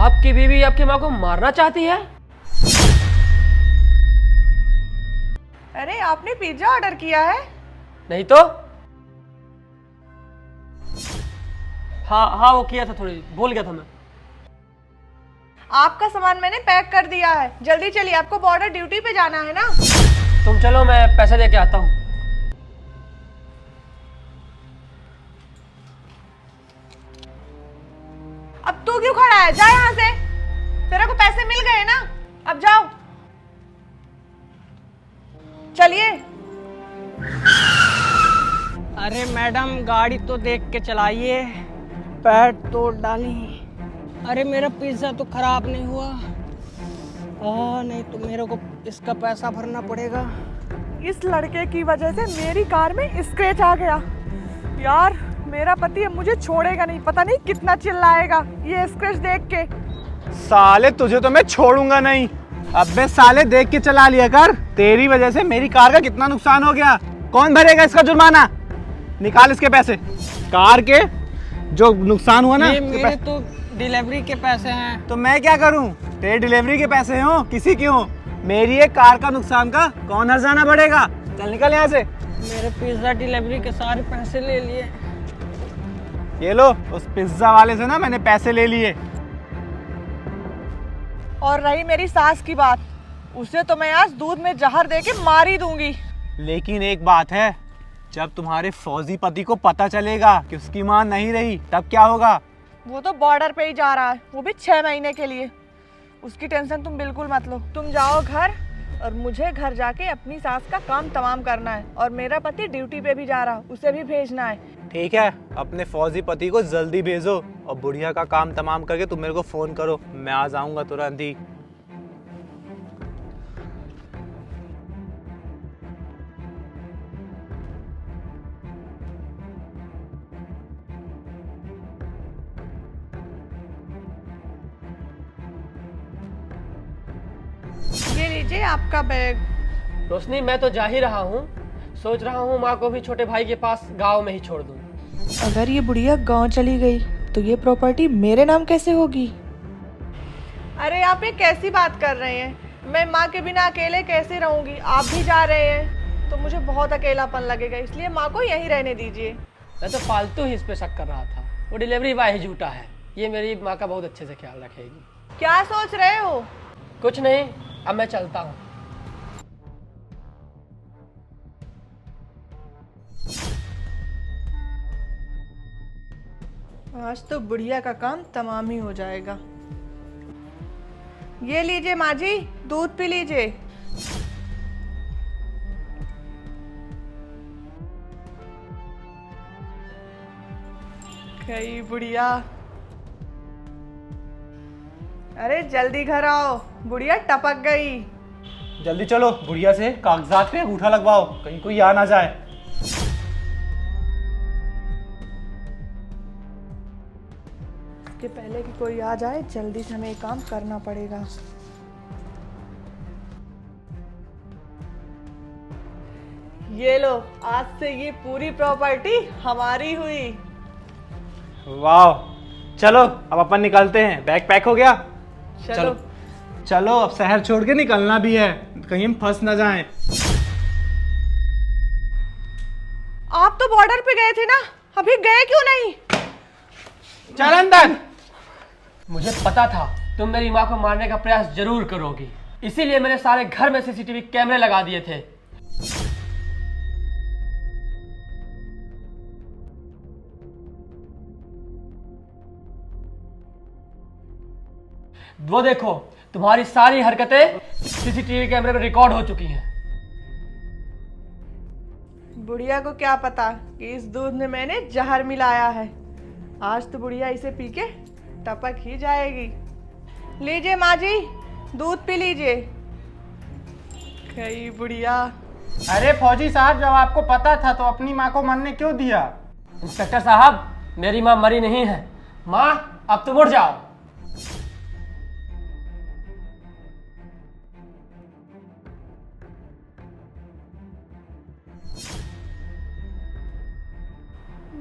आपकी बीवी आपकी माँ को मारना चाहती है? अरे आपने पिज्जा ऑर्डर किया है? नहीं तो। हाँ हाँ, वो किया था, थोड़ी भूल गया था मैं। आपका सामान मैंने पैक कर दिया है, जल्दी चलिए, आपको बॉर्डर ड्यूटी पे जाना है ना। तुम चलो, मैं पैसे दे के आता हूँ। अब तू क्यों खड़ा है? जा यहाँ से, तेरे को पैसे मिल गए ना, अब जाओ, चलिए। अरे मैडम, गाड़ी तो देख के चलाइए, पैर तोड़ डाली। अरे मेरा पिज्ज़ा तो खराब नहीं हुआ। नहीं तो मेरे को इसका पैसा भरना पड़ेगा। इस लड़के की वजह से मेरी कार में स्क्रैच आ गया। यार मेरा पति अब मुझे छोड़ेगा नहीं, पता नहीं कितना चिल्लाएगा ये स्क्रैच देख के। साले तुझे तो मैं छोड़ूंगा नहीं। अबे साले देख के चला लिया कर, तेरी वजह से मेरी कार का कितना नुकसान हो गया। कौन भरेगा इसका जुर्माना? निकाल इसके पैसे, कार के जो नुकसान हुआ ना। ये मेरे तो डिलीवरी के पैसे हैं। तो मैं क्या करूं? तेरे डिलीवरी के पैसे हो किसी के हो, मेरी एक कार का नुकसान का कौन हर्जाना बढ़ेगा? चल निकल यहाँ से। मेरे पिज्ज़ा डिलीवरी के सारे पैसे ले लिए। ये लो, उस पिज्जा वाले से ना मैंने पैसे ले लिए। और रही मेरी सास की बात, उसे तो मैं आज दूध में जहर दे के मार ही दूंगी। लेकिन एक बात है, जब तुम्हारे फौजी पति को पता चलेगा कि उसकी मां नहीं रही, तब क्या होगा? वो तो बॉर्डर पे ही जा रहा है, वो भी 6 महीने के लिए। उसकी टेंशन तुम बिल्कुल मत लो। तुम जाओ घर, और मुझे घर जाके अपनी सास का काम तमाम करना है। और मेरा पति ड्यूटी पे भी जा रहा, उसे भी भेजना है। ठीक है, अपने फौजी पति को जल्दी भेजो और बुढ़िया का काम तमाम करके तुम मेरे को फोन करो, मैं आ जाऊंगा तुरंत ही। ये लीजिए आपका बैग। रोशनी, मैं तो जा ही रहा हूँ। सोच रहा हूँ माँ को भी छोटे भाई के पास गांव में ही छोड़ दूँ। अगर ये बुढ़िया गांव चली गई तो ये प्रॉपर्टी मेरे नाम कैसे होगी? अरे आप ये कैसी बात कर रहे हैं? मैं माँ के बिना अकेले कैसे रहूंगी? आप भी जा रहे हैं तो मुझे बहुत अकेलापन लगेगा, इसलिए माँ को यहीं रहने दीजिए। मैं तो फालतू ही इस पे शक कर रहा था। वो डिलीवरी बॉय ही झूठा है। ये मेरी माँ का बहुत अच्छे से ख्याल रखेगी। क्या सोच रहे हो? कुछ नहीं, अब मैं चलता हूँ। आज तो बुढ़िया का काम तमाम ही हो जाएगा। ये लीजिए माँ जी, दूध पी लीजिए। गई बुढ़िया। अरे जल्दी घर आओ, बुढ़िया टपक गई। जल्दी चलो, बुढ़िया से कागजात पे अंगूठा लगवाओ, कहीं कोई आ ना जाए। इसके पहले कि कोई आ जाए, जल्दी से हमें ये काम करना पड़ेगा। ये लो, आज से ये पूरी प्रॉपर्टी हमारी हुई। वाह, चलो अब अपन निकलते हैं। बैग पैक हो गया? चलो चलो अब शहर छोड़ के निकलना भी है, कहीं हम फंस ना जाएं। आप तो बॉर्डर पे गए थे ना, अभी गए क्यों नहीं? चल अंदर। मुझे पता था तुम मेरी माँ को मारने का प्रयास जरूर करोगी, इसीलिए मैंने सारे घर में सीसीटीवी कैमरे लगा दिए थे। वो देखो, तुम्हारी सारी हरकतें सीसीटीवी कैमरे में रिकॉर्ड हो चुकी हैं। बुढ़िया को क्या पता कि इस दूध में मैंने जहर मिलाया है। आज तो बुढ़िया इसे पी के टपक ही जाएगी। लीजिए माँ जी, दूध पी लीजिए। गई बुढ़िया। अरे फौजी साहब, जब आपको पता था तो अपनी माँ को मरने क्यों दिया? इंस्पेक्टर साहब, मेरी माँ मरी नहीं है। माँ, अब तुम उठ जाओ।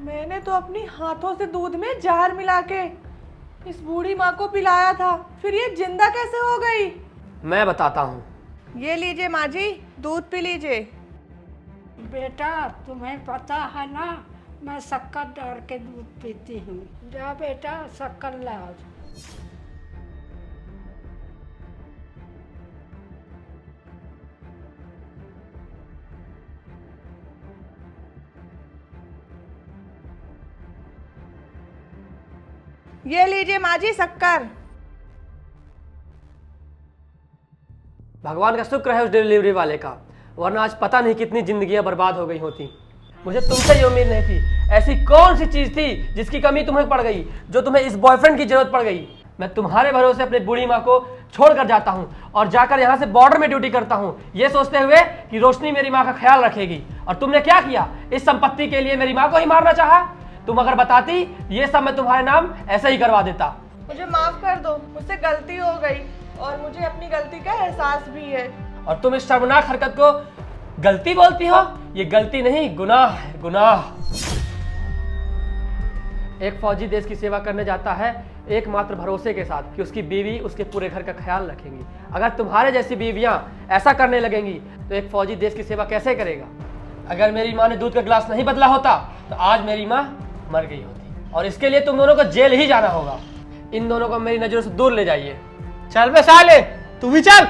मैंने तो अपनी हाथों से दूध में जहर मिला के इस बूढ़ी माँ को पिलाया था, फिर ये जिंदा कैसे हो गई? मैं बताता हूँ। ये लीजिए माँ जी, दूध पी लीजिए। बेटा तुम्हें पता है ना, मैं शक्कर डाल के दूध पीती हूँ। जा बेटा शक्कर लाओ। ये लीजिए माँ जी शक्कर। भगवान का शुक्र है उस डिलीवरी वाले का, वरना आज पता नहीं कितनी जिंदगियां बर्बाद हो गई होती। मुझे तुमसे ये उम्मीद नहीं थी। ऐसी कौन सी चीज थी जिसकी कमी तुम्हें पड़ गई, जो तुम्हें इस बॉयफ्रेंड की जरूरत पड़ गई? मैं तुम्हारे भरोसे अपनी बूढ़ी माँ को छोड़कर जाता हूँ और जाकर यहाँ से बॉर्डर में ड्यूटी करता हूँ, ये सोचते हुए कि रोशनी मेरी माँ का ख्याल रखेगी। और तुमने क्या किया? इस संपत्ति के लिए मेरी माँ को ही मारना चाहा। तुम अगर बताती, ये सब मैं तुम्हारे नाम ऐसे ही करवा देता। मुझे माफ कर दो, मुझसे गलती हो गई और मुझे अपनी गलती का एहसास भी है। और तुम इस शर्मनाक हरकत को गलती बोलती हो? ये गलती नहीं, गुनाह है, गुनाह। एक फौजी देश की सेवा करने जाता है एकमात्र भरोसे के साथ कि उसकी बीवी उसके पूरे घर का ख्याल रखेंगी। अगर तुम्हारे जैसी बीवियां ऐसा करने लगेंगी तो एक फौजी देश की सेवा कैसे करेगा? अगर मेरी माँ ने दूध का गिलास नहीं बदला होता तो आज मेरी माँ मर गई होती। और इसके लिए तुम दोनों को जेल ही जाना होगा। इन दोनों को मेरी नजरों से दूर ले जाइए। चल बे साले, तू भी चल।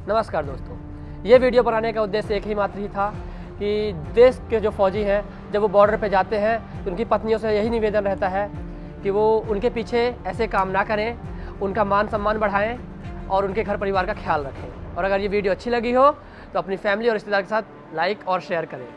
नमस्कार दोस्तों, ये वीडियो बनाने का उद्देश्य एक ही मात्र ही था कि देश के जो फौजी हैं जब वो बॉर्डर पे जाते हैं तो उनकी पत्नियों से यही निवेदन रहता है कि वो उनके पीछे ऐसे काम ना करें, उनका मान सम्मान बढ़ाएं और उनके घर परिवार का ख्याल रखें। और अगर ये वीडियो अच्छी लगी हो तो अपनी फैमिली और रिश्तेदार के साथ लाइक और शेयर करें।